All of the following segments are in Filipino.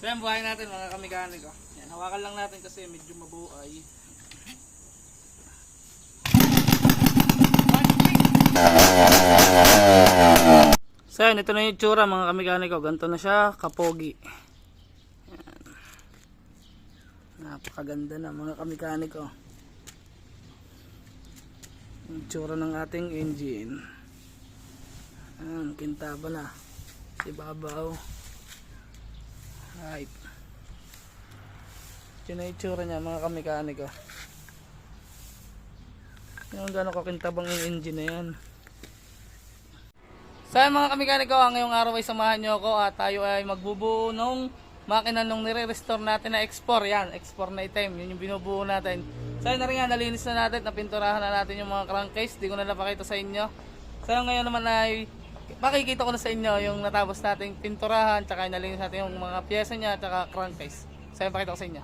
So yan, buhayin natin mga kamekaniko. Yan, hawakan lang natin kasi medyo mabuhay. So yan, ito na yung itsura mga kamekaniko. Ganito na siya, kapogi. Yan. Napakaganda na mga kamekaniko. Yung itsura ng ating engine. Yan, kintaba na. Si babaw. Right. Yun na itsura niya mga kamekaniko. Yung gano'n kakintabang yung engine na yan. So mga kamekaniko, ngayong araw ay samahan nyo ako at tayo ay magbubuo ng makina nung nire-restore natin na X4. Yan, X4 na item, yun yung binubuo natin. So yun na rin nga, nalinis na natin, napinturahan na natin yung mga crankcase. Di ko na napakita sa inyo. So ngayon naman ay makikita ko na sa inyo yung natapos nating pinturahan, tsaka nalinis natin yung mga pyesa niya, tsaka crankcase. So yun, pakita ko sa inyo.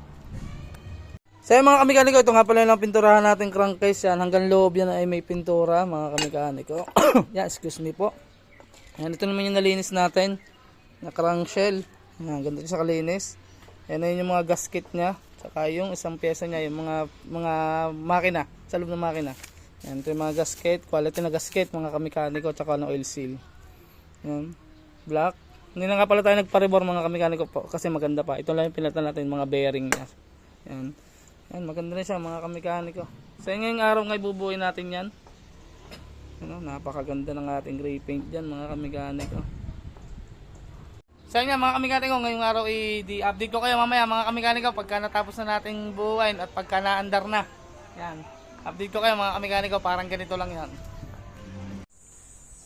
So yun mga kamekaniko, ito nga pala yung pinturahan natin crankcase. Yan, hanggang loob yan ay may pintura mga kamekaniko. Yan, excuse me po. Yan, ito naman yung nalinis natin na crankshell. Yan, ganda siya kalinis. Yan na yung mga gasket nya, tsaka yung isang pyesa nya, yung mga makina, sa loob ng makina. Yan, ito yung mga gasket, quality na gasket mga kamekaniko, tsaka ng oil seal. Yan, black. Hindi na nga pala tayo nagpa-rebore mga kamekaniko po, kasi maganda pa. Ito lang yung pinalitan natin, mga bearing nya. Yan, yan, maganda rin siya mga kamekaniko. So ngayong araw ngay bubuuin natin yan. Ano, napakaganda ng ating gray paint dyan mga kamekaniko. So yun nga mga kamekaniko, ngayong araw i-update ko kayo mamaya mga kamekaniko pagka natapos na nating buuin at pagka naandar na. Yan, update ko kayo mga kamekaniko, parang ganito lang yan.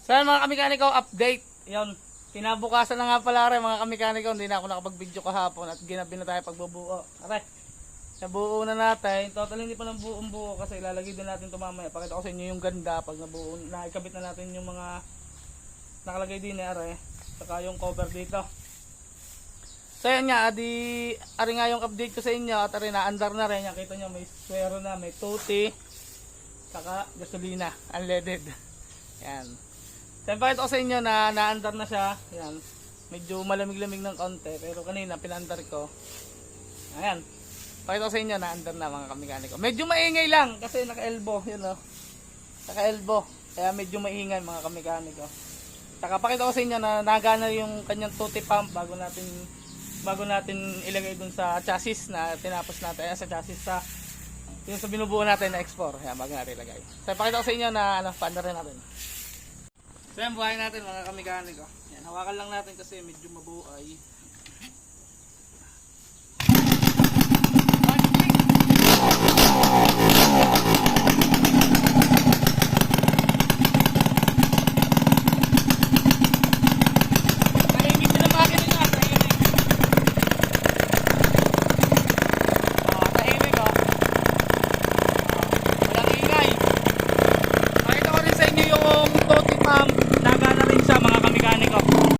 So yun mga kamekaniko, update. Yun, kinabukasan na nga pala rin mga kamekaniko, hindi na ako nakapag-video kahapon at ginabi na tayo pagbubuo. Aray, nabuo na natin. Total hindi pa ng buong buo kasi ilalagay din natin ito mamaya. Pakita ko sa inyo yung ganda pag nabuo. Naikabit na natin yung mga nakalagay din are. Saka yung cover dito. So yan nga, ari nga yung update ko sa inyo at ari na-andar na rin. Yan, kita nyo may swero na, may tuti, saka gasolina, unleaded. Yan. So pakita ko sa inyo na na-andar na siya. Yan. Medyo malamig-lamig ng konti pero kanina pinandar ko. Ayan. Pakita ko sa inyo na andar na mga kamekaniko. Medyo maingay lang kasi naka-elbow, yun o. Naka-elbow. Kaya medyo maingay mga kamekaniko. Saka pakita ko sa inyo na nagana yung kanyang tuti pump bago natin ilagay dun sa chassis na tinapos natin. Sa chassis yung sa binubuo natin na X4. Ayan, bago natin ilagay. So pakita ko sa inyo na paandar rin natin. So yan, buhayin natin mga kamekaniko. Yan, hawakan lang natin kasi medyo mabuhay.